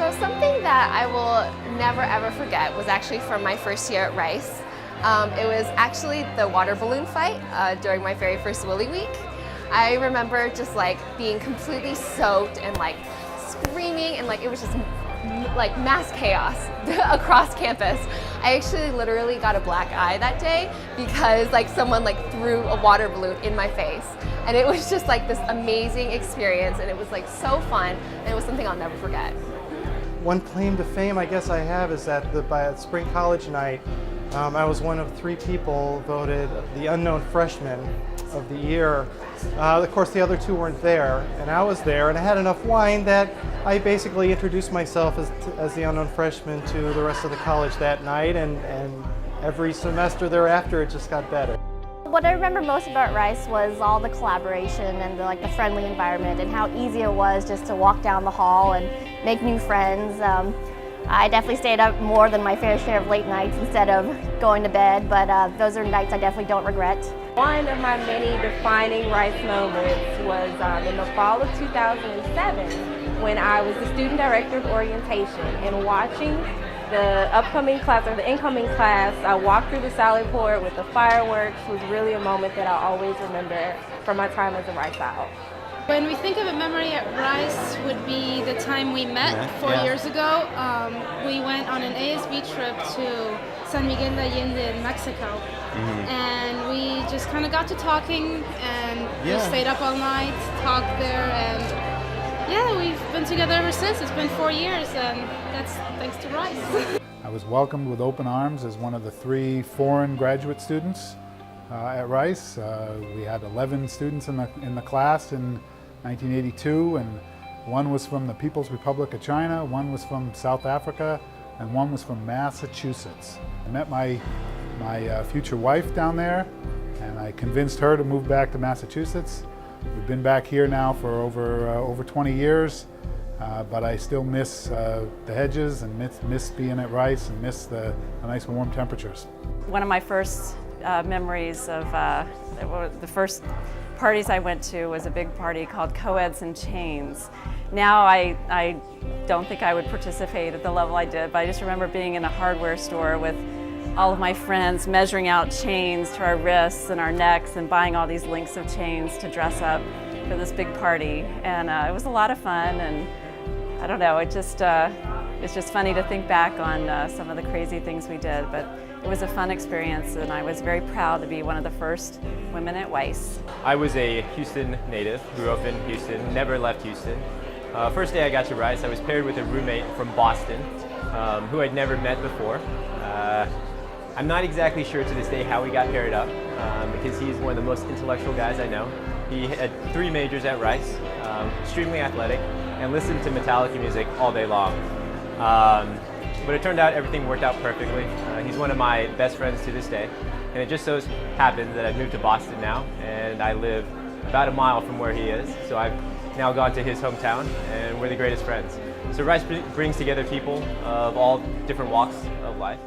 So something that I will never ever forget was actually from my first year at Rice. It was actually the water balloon fight during my very first Willy Week. I remember just like being completely soaked and like screaming, and like it was just like mass chaos across campus. I actually literally got a black eye that day because like someone like threw a water balloon in my face, and it was just like this amazing experience, and it was like so fun, and it was something I'll never forget. One claim to fame I guess I have is that by spring college night, I was one of 3 people voted the unknown freshman of the year. Of course, the other 2 weren't there, and I was there, and I had enough wine that I basically introduced myself as the unknown freshman to the rest of the college that night, and every semester thereafter it just got better. What I remember most about Rice was all the collaboration and the friendly environment, and how easy it was just to walk down the hall and make new friends. I definitely stayed up more than my fair share of late nights instead of going to bed, but those are nights I definitely don't regret. One of my many defining Rice moments was in the fall of 2007 when I was the student director of orientation, and watching the upcoming class or the incoming class walk through the Sally Port with the fireworks was really a moment that I'll always remember from my time as a Rice Owl. When we think of a memory at Rice would be the time we met 4 years ago. We went on an ASB trip to San Miguel de Allende in Mexico. And we just kind of got to talking, and we stayed up all night, talked there, and yeah, we've been together ever since. It's been 4 years, and that's thanks to Rice. I was welcomed with open arms as one of the 3 foreign graduate students at Rice. We had 11 students in the class in 1982, and 1 was from the People's Republic of China, 1 was from South Africa, and 1 was from Massachusetts. I met my future wife down there, and I convinced her to move back to Massachusetts. We've been back here now for over 20 years, but I still miss the hedges, and miss being at Rice, and miss the nice warm temperatures. One of my first memories of the first parties I went to was a big party called Co-eds in Chains. Now I don't think I would participate at the level I did, but I just remember being in a hardware store with all of my friends measuring out chains to our wrists and our necks and buying all these links of chains to dress up for this big party. And it was a lot of fun, and I don't know, it's just funny to think back on some of the crazy things we did, but it was a fun experience, and I was very proud to be one of the first women at Rice. I was a Houston native, grew up in Houston, never left Houston. First day I got to Rice, I was paired with a roommate from Boston who I'd never met before. I'm not exactly sure to this day how we got paired up because he's one of the most intellectual guys I know. He had 3 majors at Rice, extremely athletic, and listened to Metallica music all day long. But it turned out everything worked out perfectly. He's one of my best friends to this day, and it just so happens that I've moved to Boston now, and I live about a mile from where he is, so I've now gone to his hometown, and we're the greatest friends. So Rice brings together people of all different walks of life.